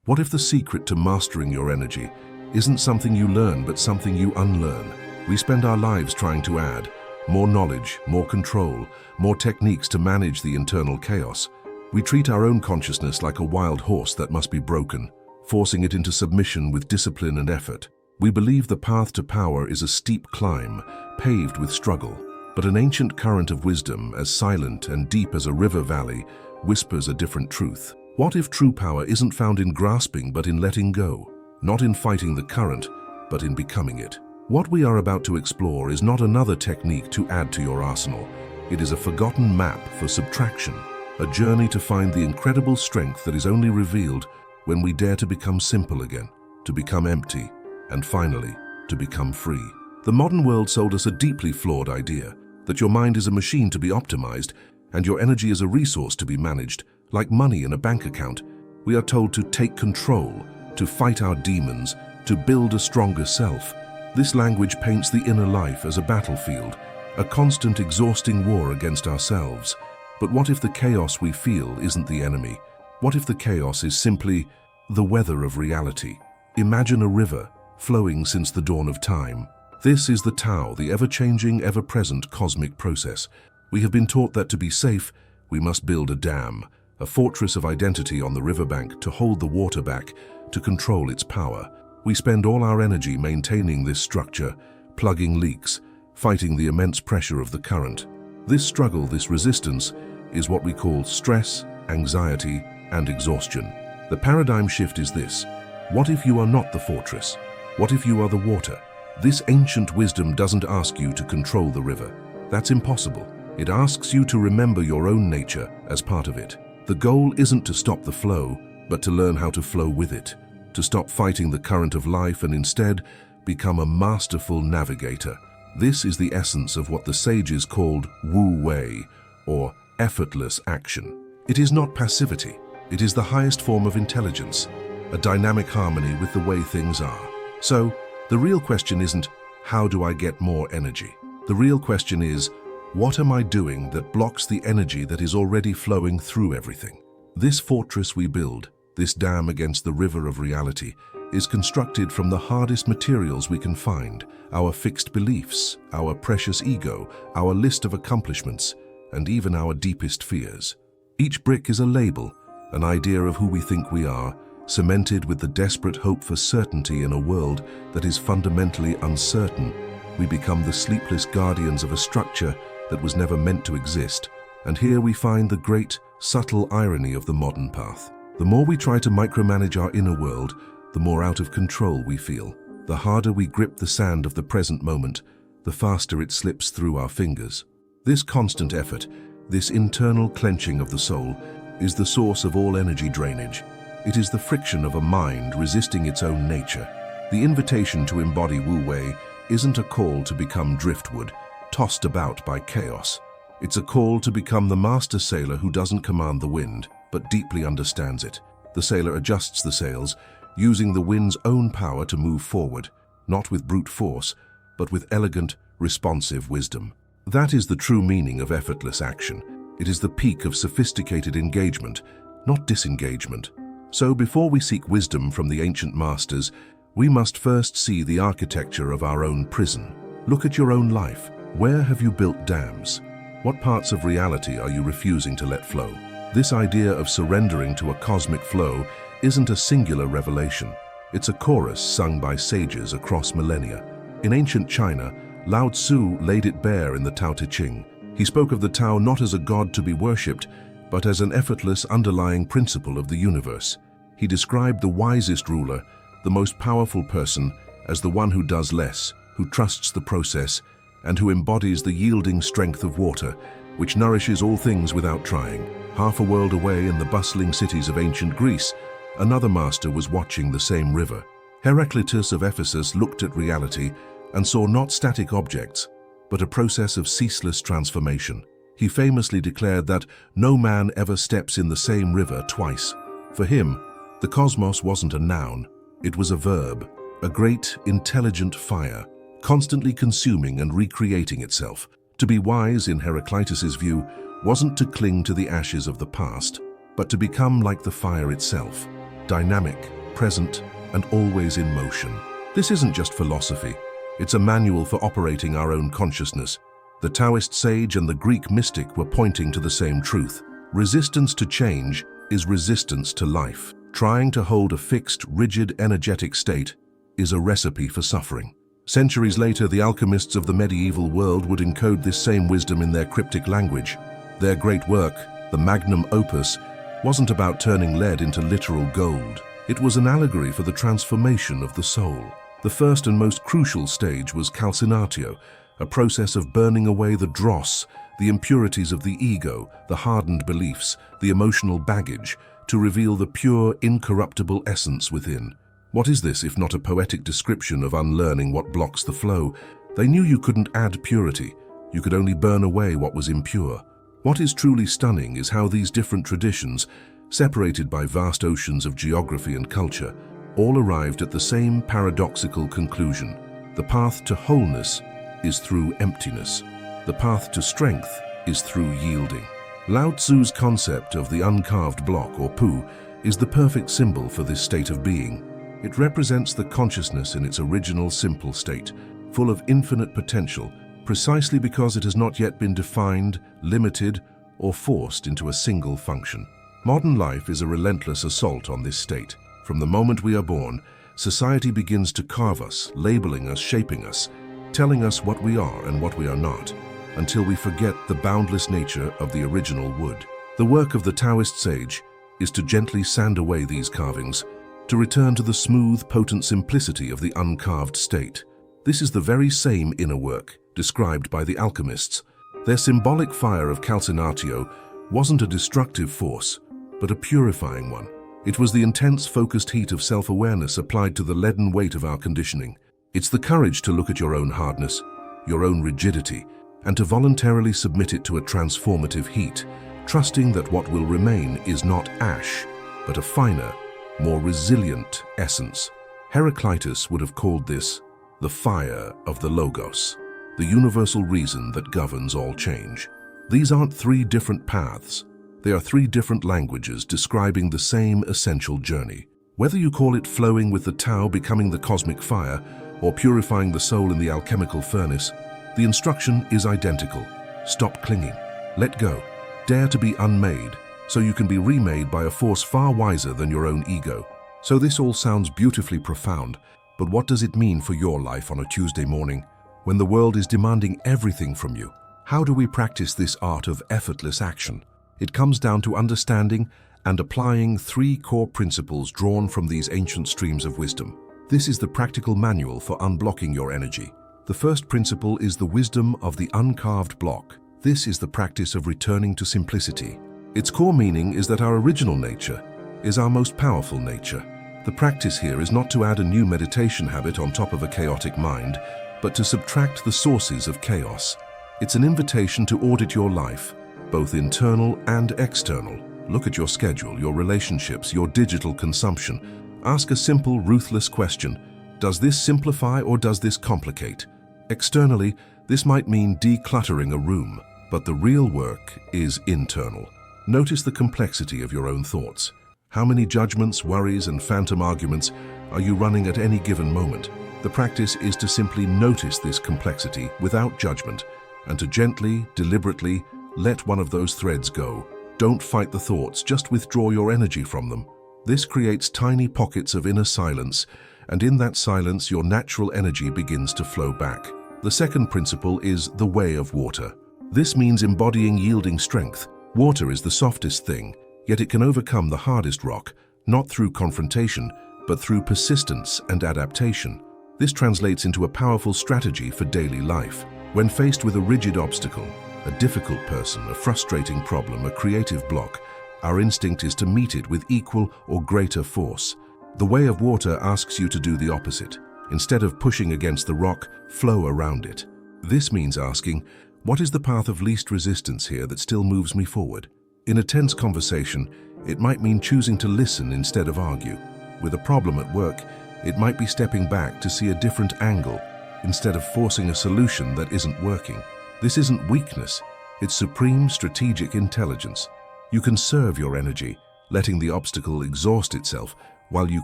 What if the secret to mastering your energy isn't something you learn, but something you unlearn? We spend our lives trying to add more knowledge, more control, more techniques to manage the internal chaos. We treat our own consciousness like a wild horse that must be broken, forcing it into submission with discipline and effort. We believe the path to power is a steep climb, paved with struggle. But an ancient current of wisdom, as silent and deep as a river valley, whispers a different truth. What if true power isn't found in grasping but in letting go? Not in fighting the current, but in becoming it. What we are about to explore is not another technique to add to your arsenal. It is a forgotten map for subtraction, a journey to find the incredible strength that is only revealed when we dare to become simple again, to become empty, and finally, to become free. The modern world sold us a deeply flawed idea, that your mind is a machine to be optimized and your energy is a resource to be managed. Like money in a bank account, we are told to take control, to fight our demons, to build a stronger self. This language paints the inner life as a battlefield, a constant exhausting war against ourselves. But what if the chaos we feel isn't the enemy? What if the chaos is simply the weather of reality? Imagine a river flowing since the dawn of time. This is the Tao, the ever-changing, ever-present cosmic process. We have been taught that to be safe, we must build a dam, a fortress of identity on the riverbank to hold the water back, to control its power. We spend all our energy maintaining this structure, plugging leaks, fighting the immense pressure of the current. This struggle, this resistance, is what we call stress, anxiety, and exhaustion. The paradigm shift is this: what if you are not the fortress? What if you are the water? This ancient wisdom doesn't ask you to control the river. That's impossible. It asks you to remember your own nature as part of it. The goal isn't to stop the flow, but to learn how to flow with it, to stop fighting the current of life and instead become a masterful navigator. This is the essence of what the sages called Wu Wei, or effortless action. It is not passivity. It is the highest form of intelligence, a dynamic harmony with the way things are. So, the real question isn't, how do I get more energy? The real question is, what am I doing that blocks the energy that is already flowing through everything? This fortress we build, this dam against the river of reality, is constructed from the hardest materials we can find: our fixed beliefs, our precious ego, our list of accomplishments, and even our deepest fears. Each brick is a label, an idea of who we think we are, cemented with the desperate hope for certainty in a world that is fundamentally uncertain. We become the sleepless guardians of a structure that was never meant to exist. And here we find the great, subtle irony of the modern path. The more we try to micromanage our inner world, the more out of control we feel. The harder we grip the sand of the present moment, the faster it slips through our fingers. This constant effort, this internal clenching of the soul, is the source of all energy drainage. It is the friction of a mind resisting its own nature. The invitation to embody Wu Wei isn't a call to become driftwood, tossed about by chaos. It's a call to become the master sailor who doesn't command the wind, but deeply understands it. The sailor adjusts the sails, using the wind's own power to move forward, not with brute force, but with elegant, responsive wisdom. That is the true meaning of effortless action. It is the peak of sophisticated engagement, not disengagement. So before we seek wisdom from the ancient masters, we must first see the architecture of our own prison. Look at your own life. Where have you built dams? What parts of reality are you refusing to let flow? This idea of surrendering to a cosmic flow isn't a singular revelation. It's a chorus sung by sages across millennia. In ancient China, Lao Tzu laid it bare in the Tao Te Ching. He spoke of the Tao not as a god to be worshipped, but as an effortless underlying principle of the universe. He described the wisest ruler, the most powerful person, as the one who does less, who trusts the process, and who embodies the yielding strength of water, which nourishes all things without trying. Half a world away in the bustling cities of ancient Greece, another master was watching the same river. Heraclitus of Ephesus looked at reality and saw not static objects, but a process of ceaseless transformation. He famously declared that no man ever steps in the same river twice. For him, the cosmos wasn't a noun, it was a verb, a great, intelligent fire, constantly consuming and recreating itself. To be wise, in Heraclitus's view, wasn't to cling to the ashes of the past, but to become like the fire itself. dynamic, present, and always in motion. This isn't just philosophy. It's a manual for operating our own consciousness. The Taoist sage and the Greek mystic were pointing to the same truth. Resistance to change is resistance to life. Trying to hold a fixed, rigid, energetic state is a recipe for suffering. Centuries later, the alchemists of the medieval world would encode this same wisdom in their cryptic language. Their great work, the magnum opus, wasn't about turning lead into literal gold. It was an allegory for the transformation of the soul. The first and most crucial stage was calcinatio, a process of burning away the dross, the impurities of the ego, the hardened beliefs, the emotional baggage, to reveal the pure, incorruptible essence within. What is this if not a poetic description of unlearning what blocks the flow? They knew you couldn't add purity. You could only burn away what was impure. What is truly stunning is how these different traditions, separated by vast oceans of geography and culture, all arrived at the same paradoxical conclusion. The path to wholeness is through emptiness. The path to strength is through yielding. Lao Tzu's concept of the uncarved block, or pu, is the perfect symbol for this state of being. It represents the consciousness in its original simple state, full of infinite potential, precisely because it has not yet been defined, limited, or forced into a single function. Modern life is a relentless assault on this state. From the moment we are born, society begins to carve us, labeling us, shaping us, telling us what we are and what we are not, until we forget the boundless nature of the original wood. The work of the Taoist sage is to gently sand away these carvings, to return to the smooth, potent simplicity of the uncarved state. This is the very same inner work described by the alchemists. Their symbolic fire of calcinatio wasn't a destructive force, but a purifying one. It was the intense, focused heat of self-awareness applied to the leaden weight of our conditioning. It's the courage to look at your own hardness, your own rigidity, and to voluntarily submit it to a transformative heat, trusting that what will remain is not ash, but a finer, more resilient essence. Heraclitus would have called this the fire of the Logos, the universal reason that governs all change. These aren't three different paths. They are three different languages describing the same essential journey. Whether you call it flowing with the Tao, becoming the cosmic fire, or purifying the soul in the alchemical furnace, the instruction is identical. Stop clinging. Let go. Dare to be unmade, so you can be remade by a force far wiser than your own ego. So this all sounds beautifully profound, but what does it mean for your life on a Tuesday morning, when the world is demanding everything from you? How do we practice this art of effortless action? It comes down to understanding and applying three core principles drawn from these ancient streams of wisdom. This is the practical manual for unblocking your energy. The first principle is the wisdom of the uncarved block. This is the practice of returning to simplicity. Its core meaning is that our original nature is our most powerful nature. The practice here is not to add a new meditation habit on top of a chaotic mind, but to subtract the sources of chaos. It's an invitation to audit your life, both internal and external. Look at your schedule, your relationships, your digital consumption. Ask a simple, ruthless question. Does this simplify or does this complicate? Externally, this might mean decluttering a room, but the real work is internal. Notice the complexity of your own thoughts. How many judgments, worries, and phantom arguments are you running at any given moment? The practice is to simply notice this complexity without judgment and to gently, deliberately let one of those threads go. Don't fight the thoughts, just withdraw your energy from them. This creates tiny pockets of inner silence, and in that silence, your natural energy begins to flow back. The second principle is the way of water. This means embodying yielding strength. Water is the softest thing, yet it can overcome the hardest rock, not through confrontation, but through persistence and adaptation. This translates into a powerful strategy for daily life. When faced with a rigid obstacle, a difficult person, a frustrating problem, a creative block, our instinct is to meet it with equal or greater force. The way of water asks you to do the opposite. Instead of pushing against the rock, flow around it. This means asking, what is the path of least resistance here that still moves me forward? In a tense conversation, it might mean choosing to listen instead of argue. With a problem at work, it might be stepping back to see a different angle instead of forcing a solution that isn't working. This isn't weakness, it's supreme strategic intelligence. You conserve your energy, letting the obstacle exhaust itself while you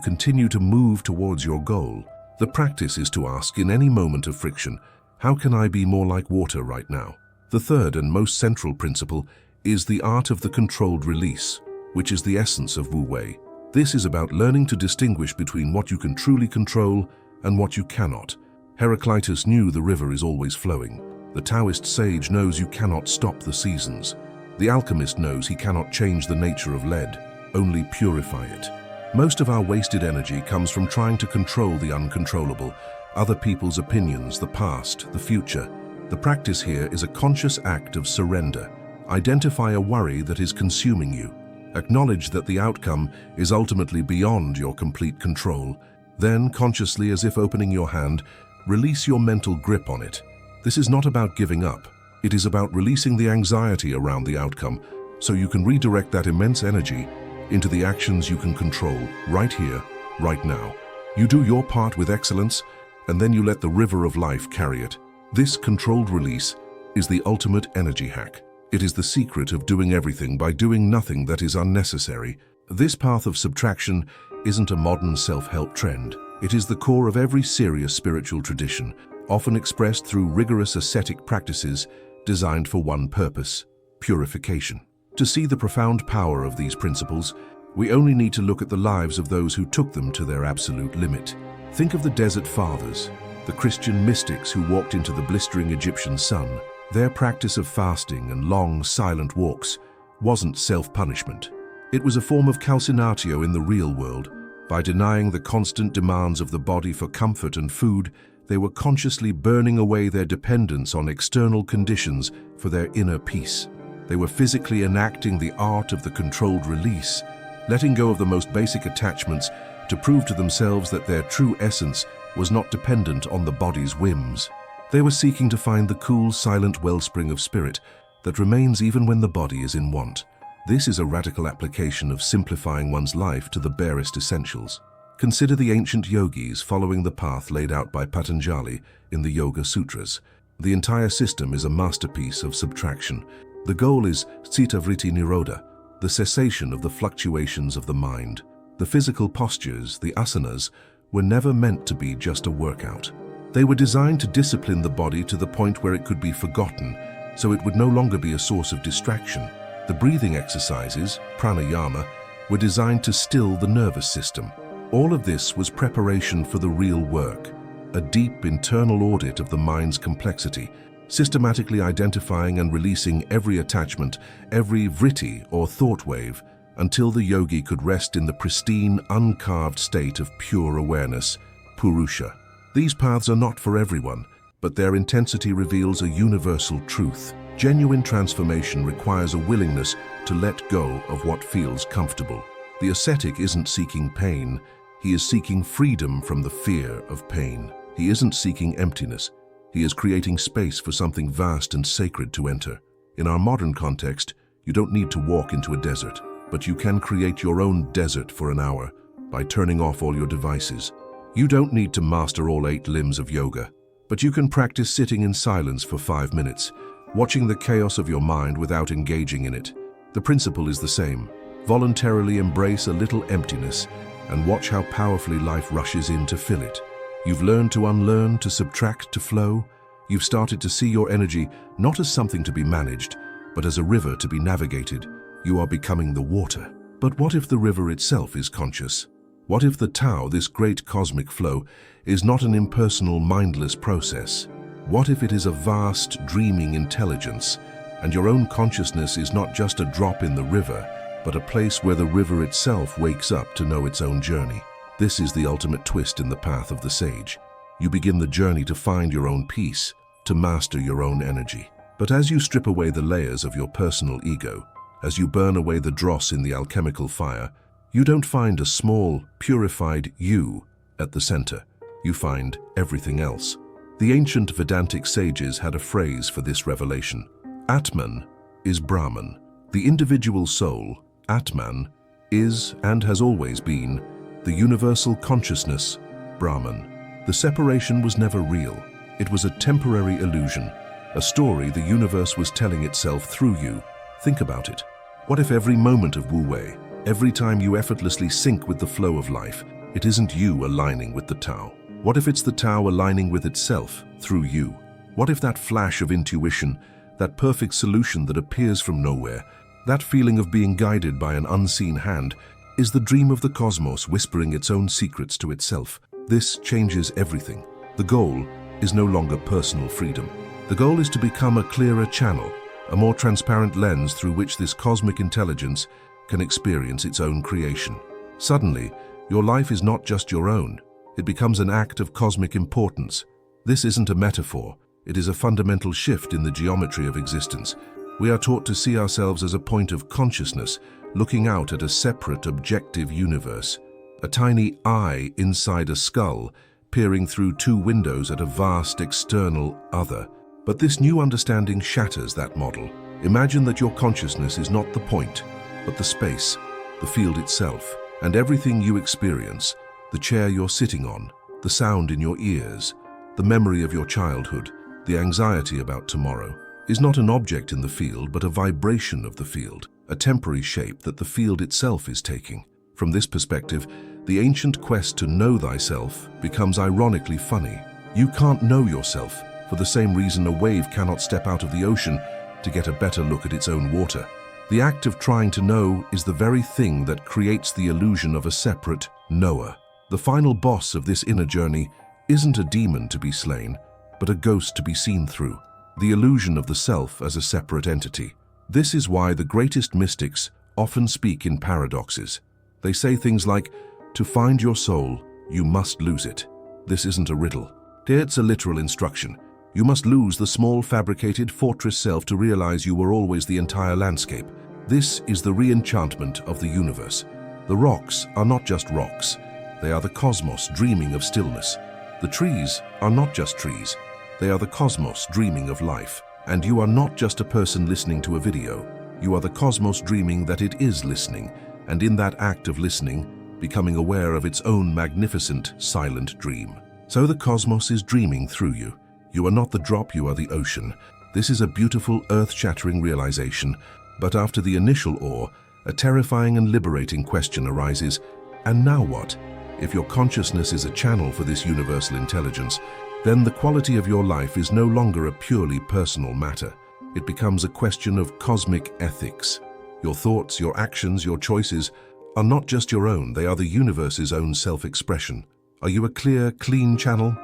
continue to move towards your goal. The practice is to ask in any moment of friction, how can I be more like water right now? The third and most central principle is the art of the controlled release, which is the essence of Wu Wei. This is about learning to distinguish between what you can truly control and what you cannot. Heraclitus knew the river is always flowing. The Taoist sage knows you cannot stop the seasons. The alchemist knows he cannot change the nature of lead, only purify it. Most of our wasted energy comes from trying to control the uncontrollable, other people's opinions, the past, the future. The practice here is a conscious act of surrender. Identify a worry that is consuming you. Acknowledge that the outcome is ultimately beyond your complete control. Then, consciously, as if opening your hand, release your mental grip on it. This is not about giving up. It is about releasing the anxiety around the outcome so you can redirect that immense energy into the actions you can control right here, right now. You do your part with excellence, and then you let the river of life carry it. This controlled release is the ultimate energy hack. It is the secret of doing everything by doing nothing that is unnecessary. This path of subtraction isn't a modern self-help trend. It is the core of every serious spiritual tradition, often expressed through rigorous ascetic practices designed for one purpose: purification. To see the profound power of these principles, we only need to look at the lives of those who took them to their absolute limit. Think of the Desert Fathers, the Christian mystics who walked into the blistering Egyptian sun. Their practice of fasting and long, silent walks wasn't self-punishment. It was a form of calcinatio in the real world. By denying the constant demands of the body for comfort and food, they were consciously burning away their dependence on external conditions for their inner peace. They were physically enacting the art of the controlled release, letting go of the most basic attachments to prove to themselves that their true essence was not dependent on the body's whims. They were seeking to find the cool, silent wellspring of spirit that remains even when the body is in want. This is a radical application of simplifying one's life to the barest essentials. Consider the ancient yogis following the path laid out by Patanjali in the Yoga Sutras. The entire system is a masterpiece of subtraction. The goal is citta-vritti nirodha, the cessation of the fluctuations of the mind. The physical postures, the asanas, were never meant to be just a workout. They were designed to discipline the body to the point where it could be forgotten, so it would no longer be a source of distraction. The breathing exercises, pranayama, were designed to still the nervous system. All of this was preparation for the real work, a deep internal audit of the mind's complexity, systematically identifying and releasing every attachment, every vritti or thought wave, until the yogi could rest in the pristine, uncarved state of pure awareness, purusha. These paths are not for everyone, but their intensity reveals a universal truth. Genuine transformation requires a willingness to let go of what feels comfortable. The ascetic isn't seeking pain, he is seeking freedom from the fear of pain. He isn't seeking emptiness, he is creating space for something vast and sacred to enter. In our modern context, you don't need to walk into a desert, but you can create your own desert for an hour by turning off all your devices. You don't need to master all 8 limbs of yoga, but you can practice sitting in silence for 5 minutes, watching the chaos of your mind without engaging in it. The principle is the same. Voluntarily embrace a little emptiness and watch how powerfully life rushes in to fill it. You've learned to unlearn, to subtract, to flow. You've started to see your energy not as something to be managed, but as a river to be navigated. You are becoming the water. But what if the river itself is conscious? What if the Tao, this great cosmic flow, is not an impersonal, mindless process? What if it is a vast, dreaming intelligence, and your own consciousness is not just a drop in the river, but a place where the river itself wakes up to know its own journey? This is the ultimate twist in the path of the sage. You begin the journey to find your own peace, to master your own energy. But as you strip away the layers of your personal ego, as you burn away the dross in the alchemical fire, you don't find a small, purified you at the center. You find everything else. The ancient Vedantic sages had a phrase for this revelation. Atman is Brahman. The individual soul, Atman, is and has always been the universal consciousness, Brahman. The separation was never real. It was a temporary illusion, a story the universe was telling itself through you. Think about it. What if every moment of Wu Wei, Every time you effortlessly sync with the flow of life, it isn't you aligning with the Tao. What if it's the Tao aligning with itself through you? What if that flash of intuition, that perfect solution that appears from nowhere, that feeling of being guided by an unseen hand, is the dream of the cosmos whispering its own secrets to itself? This changes everything. The goal is no longer personal freedom. The goal is to become a clearer channel, a more transparent lens through which this cosmic intelligence can experience its own creation. Suddenly, your life is not just your own. It becomes an act of cosmic importance. This isn't a metaphor. It is a fundamental shift in the geometry of existence. We are taught to see ourselves as a point of consciousness, looking out at a separate, objective universe. A tiny eye inside a skull, peering through two windows at a vast external other. But this new understanding shatters that model. Imagine that your consciousness is not the point, but the space, the field itself, and everything you experience, the chair you're sitting on, the sound in your ears, the memory of your childhood, the anxiety about tomorrow, is not an object in the field but a vibration of the field, a temporary shape that the field itself is taking. From this perspective, the ancient quest to know thyself becomes ironically funny. You can't know yourself for the same reason a wave cannot step out of the ocean to get a better look at its own water. The act of trying to know is the very thing that creates the illusion of a separate knower. The final boss of this inner journey isn't a demon to be slain, but a ghost to be seen through, the illusion of the self as a separate entity. This is why the greatest mystics often speak in paradoxes. They say things like, "To find your soul, you must lose it." This isn't a riddle. It's a literal instruction. You must lose the small fabricated fortress self to realize you were always the entire landscape. This is the re-enchantment of the universe. The rocks are not just rocks. They are the cosmos dreaming of stillness. The trees are not just trees. They are the cosmos dreaming of life. And you are not just a person listening to a video. You are the cosmos dreaming that it is listening, and in that act of listening, becoming aware of its own magnificent, silent dream. So the cosmos is dreaming through you. You are not the drop, you are the ocean. This is a beautiful, earth-shattering realization, but after the initial awe, a terrifying and liberating question arises, and now what? If your consciousness is a channel for this universal intelligence, then the quality of your life is no longer a purely personal matter. It becomes a question of cosmic ethics. Your thoughts, your actions, your choices are not just your own, they are the universe's own self-expression. Are you a clear, clean channel?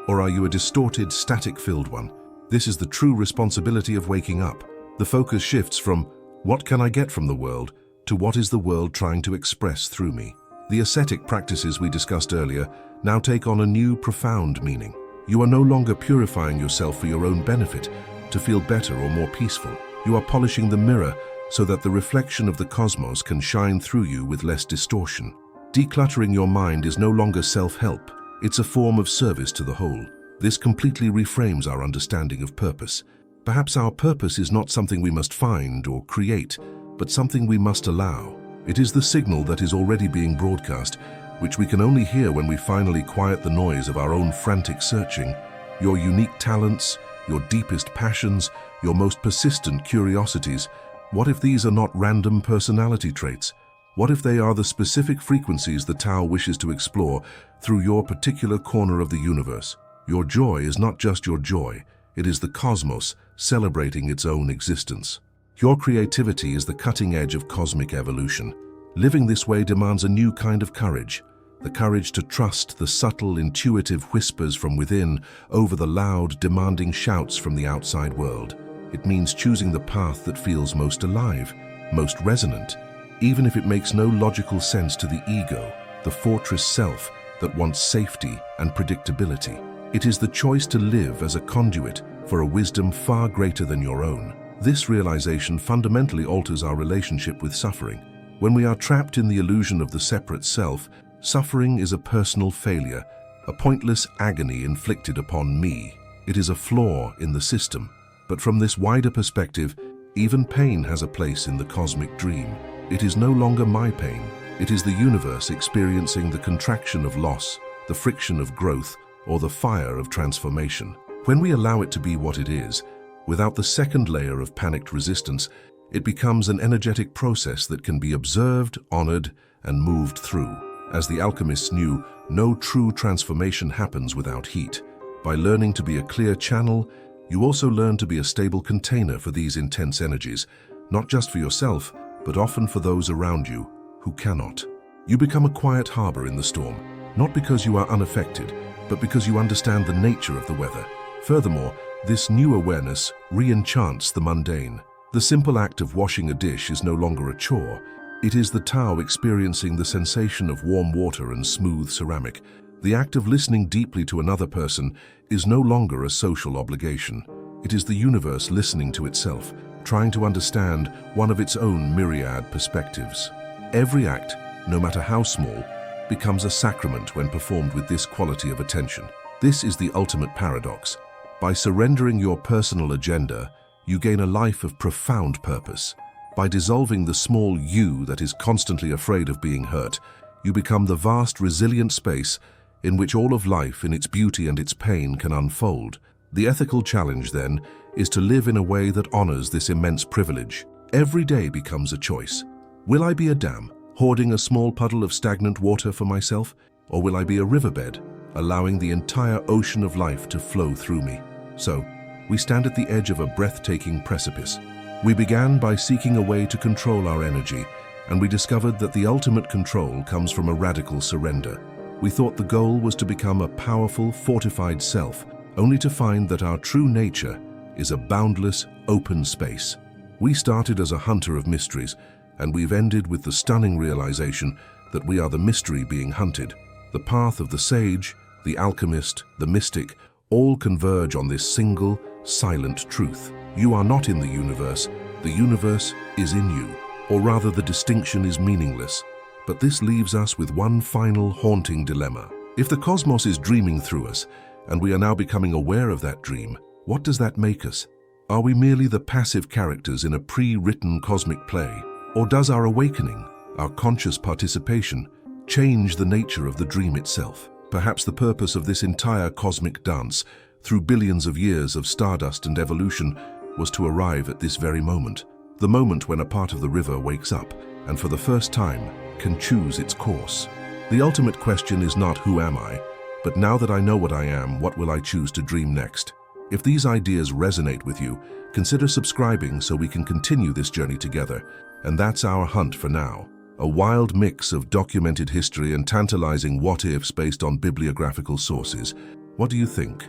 Or are you a distorted, static-filled one? This is the true responsibility of waking up. The focus shifts from, what can I get from the world, to what is the world trying to express through me? The ascetic practices we discussed earlier now take on a new, profound meaning. You are no longer purifying yourself for your own benefit, to feel better or more peaceful. You are polishing the mirror so that the reflection of the cosmos can shine through you with less distortion. Decluttering your mind is no longer self-help. It's a form of service to the whole. This completely reframes our understanding of purpose. Perhaps our purpose is not something we must find or create, but something we must allow. It is the signal that is already being broadcast, which we can only hear when we finally quiet the noise of our own frantic searching. Your unique talents, your deepest passions, your most persistent curiosities, what if these are not random personality traits? What if they are the specific frequencies the Tao wishes to explore through your particular corner of the universe? Your joy is not just your joy, it is the cosmos celebrating its own existence. Your creativity is the cutting edge of cosmic evolution. Living this way demands a new kind of courage, the courage to trust the subtle, intuitive whispers from within over the loud, demanding shouts from the outside world. It means choosing the path that feels most alive, most resonant, even if it makes no logical sense to the ego, the fortress self that wants safety and predictability. It is the choice to live as a conduit for a wisdom far greater than your own. This realization fundamentally alters our relationship with suffering. When we are trapped in the illusion of the separate self, suffering is a personal failure, a pointless agony inflicted upon me. It is a flaw in the system. But from this wider perspective, even pain has a place in the cosmic dream. It is no longer my pain. It is the universe experiencing the contraction of loss, the friction of growth, or the fire of transformation. When we allow it to be what it is, without the second layer of panicked resistance, It becomes an energetic process that can be observed, honored, and moved through. As the alchemists knew, no true transformation happens without heat. By learning to be a clear channel, you also learn to be a stable container for these intense energies, not just for yourself, but often for those around you who cannot. You become a quiet harbor in the storm, not because you are unaffected, but because you understand the nature of the weather. Furthermore, this new awareness re-enchants the mundane. The simple act of washing a dish is no longer a chore. It is the Tao experiencing the sensation of warm water and smooth ceramic. The act of listening deeply to another person is no longer a social obligation. It is the universe listening to itself, trying to understand one of its own myriad perspectives. Every act, no matter how small, becomes a sacrament when performed with this quality of attention. This is the ultimate paradox. By surrendering your personal agenda, you gain a life of profound purpose. By dissolving the small you that is constantly afraid of being hurt, you become the vast, resilient space in which all of life, in its beauty and its pain, can unfold. The ethical challenge, then, is to live in a way that honors this immense privilege. Every day becomes a choice. Will I be a dam, hoarding a small puddle of stagnant water for myself? Or will I be a riverbed, allowing the entire ocean of life to flow through me? So, we stand at the edge of a breathtaking precipice. We began by seeking a way to control our energy, and we discovered that the ultimate control comes from a radical surrender. We thought the goal was to become a powerful, fortified self, only to find that our true nature is a boundless, open space. We started as a hunter of mysteries, and we've ended with the stunning realization that we are the mystery being hunted. The path of the sage, the alchemist, the mystic, all converge on this single, silent truth. You are not in the universe is in you. Or rather, the distinction is meaningless. But this leaves us with one final haunting dilemma. If the cosmos is dreaming through us, and we are now becoming aware of that dream, what does that make us? Are we merely the passive characters in a pre-written cosmic play? Or does our awakening, our conscious participation, change the nature of the dream itself? Perhaps the purpose of this entire cosmic dance, through billions of years of stardust and evolution, was to arrive at this very moment. The moment when a part of the river wakes up, and for the first time, can choose its course. The ultimate question is not who am I, but now that I know what I am, what will I choose to dream next? If these ideas resonate with you, consider subscribing so we can continue this journey together. And that's our hunt for now. A wild mix of documented history and tantalizing what-ifs based on bibliographical sources. What do you think?